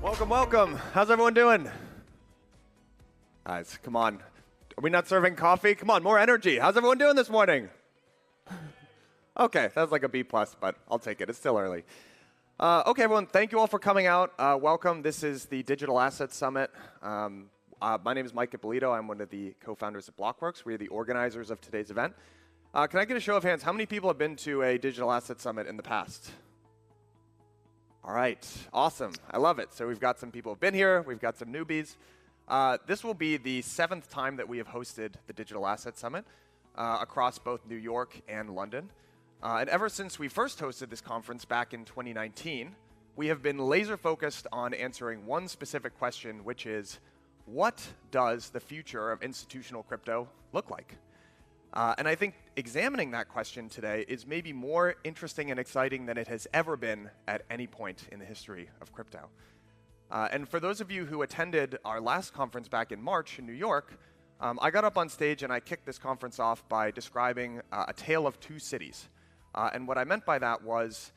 Welcome, welcome. How's everyone doing? Guys, come on. Are we not serving coffee? Come on, more energy. How's everyone doing this morning? Okay, that's like a B+, but I'll take it. It's still early. Okay, everyone, thank you all for coming out. Welcome. This is the Digital Asset Summit. My name is Mike Ippolito. I'm one of the co-founders of Blockworks. We are the organizers of today's event. Can I get a show of hands? How many people have been to a Digital Asset Summit in the past? All right, awesome. I love it. So we've got some people who have been here. We've got some newbies. This will be the 7th time that we have hosted the Digital Asset Summit across both New York and London. And ever since we first hosted this conference back in 2019, we have been laser focused on answering one specific question, which is, what does the future of institutional crypto look like? And I think examining that question today is maybe more interesting and exciting than it has ever been at any point in the history of crypto. And for those of you who attended our last conference back in March in New York, I got up on stage and I kicked this conference off by describing a tale of two cities. And what I meant by that was,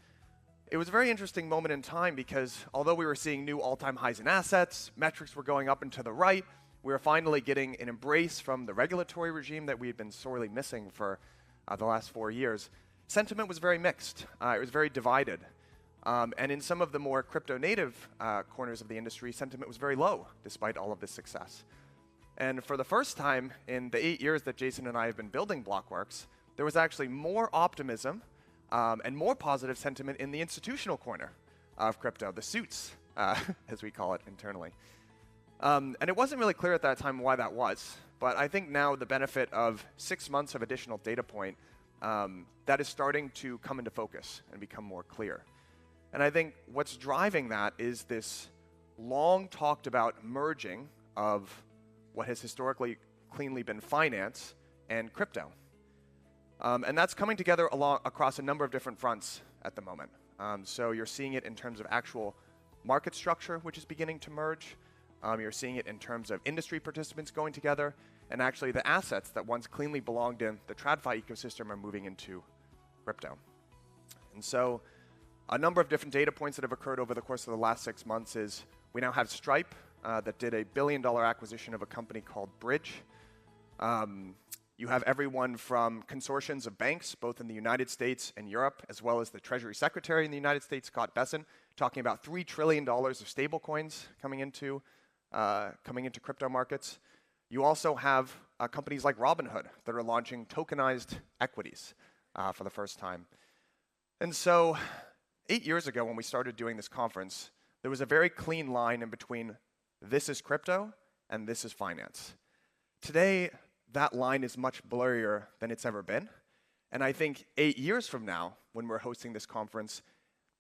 it was a very interesting moment in time because although we were seeing new all-time highs in assets, metrics were going up and to the right, we were finally getting an embrace from the regulatory regime that we had been sorely missing for the last 4 years. Sentiment was very mixed. It was very divided. And in some of the more crypto-native corners of the industry, sentiment was very low, despite all of this success. And for the first time in the 8 years that Jason and I have been building Blockworks, there was actually more optimism and more positive sentiment in the institutional corner of crypto, the suits, as we call it internally. And it wasn't really clear at that time why that was, but I think now the benefit of 6 months of additional data point, that is starting to come into focus and become more clear. And I think what's driving that is this long talked about merging of what has historically cleanly been finance and crypto. And that's coming together across a number of different fronts at the moment. So you're seeing it in terms of actual market structure, which is beginning to merge. You're seeing it in terms of industry participants going together, and actually the assets that once cleanly belonged in the TradFi ecosystem are moving into crypto. And so a number of different data points that have occurred over the course of the last 6 months is we now have Stripe that did a $1 billion acquisition of a company called Bridge. You have everyone from consortiums of banks, both in the United States and Europe, as well as the Treasury Secretary in the United States, Scott Bessent, talking about $3 trillion of stablecoins coming into crypto markets. You also have companies like Robinhood that are launching tokenized equities for the first time. And so 8 years ago when we started doing this conference, there was a very clean line in between this is crypto and this is finance. Today, that line is much blurrier than it's ever been. And I think 8 years from now, when we're hosting this conference,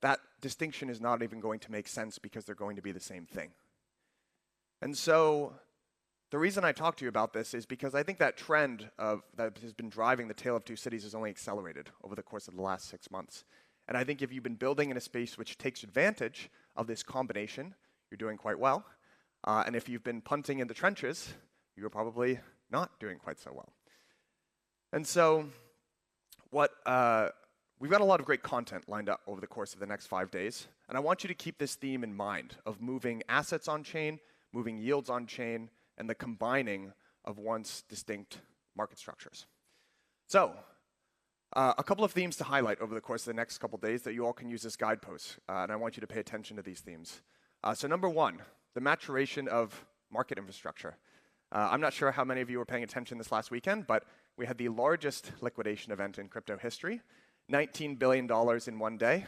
that distinction is not even going to make sense because they're going to be the same thing. And so the reason I talk to you about this is because I think that trend that has been driving the tale of two cities has only accelerated over the course of the last 6 months. And I think if you've been building in a space which takes advantage of this combination, you're doing quite well. And if you've been punting in the trenches, you're probably not doing quite so well. And so we've got a lot of great content lined up over the course of the next 5 days. And I want you to keep this theme in mind of moving assets on chain, moving yields on chain, and the combining of once distinct market structures. So a couple of themes to highlight over the course of the next couple of days that you all can use as guideposts. And I want you to pay attention to these themes. So number one, the maturation of market infrastructure. I'm not sure how many of you were paying attention this last weekend, but we had the largest liquidation event in crypto history, $19 billion in one day.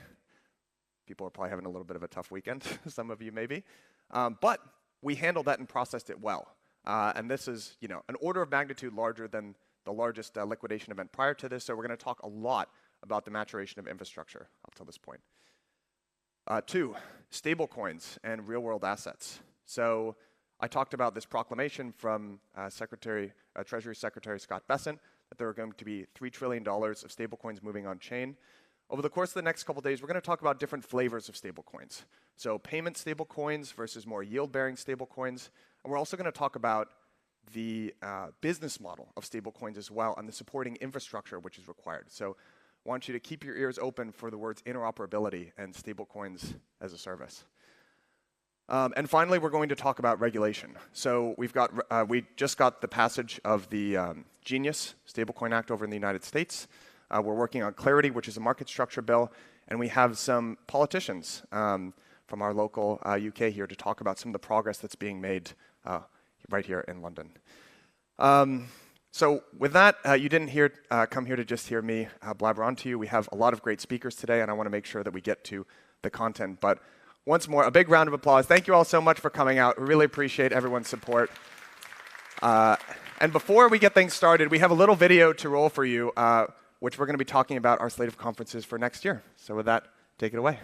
People are probably having a little bit of a tough weekend, some of you maybe. But we handled that and processed it well. And this is an order of magnitude larger than the largest liquidation event prior to this, so we're going to talk a lot about the maturation of infrastructure up till this point. Two, stablecoins and real-world assets. So I talked about this proclamation from Treasury Secretary Scott Bessent that there are going to be $3 trillion of stablecoins moving on chain. Over the course of the next couple of days, we're going to talk about different flavors of stablecoins. So payment stablecoins versus more yield-bearing stablecoins. And we're also going to talk about the business model of stablecoins as well and the supporting infrastructure which is required. So I want you to keep your ears open for the words interoperability and stablecoins as a service. And finally, we're going to talk about regulation. So we just got the passage of the Genius Stablecoin Act over in the United States. We're working on Clarity, which is a market structure bill, and we have some politicians from our local UK here to talk about some of the progress that's being made right here in London. So with that, you didn't come here to just hear me blabber on to you. We have a lot of great speakers today, and I want to make sure that we get to the content. But once more, a big round of applause. Thank you all so much for coming out. We really appreciate everyone's support. And before we get things started, we have a little video to roll for you, which we're going to be talking about our slate of conferences for next year. So with that, take it away.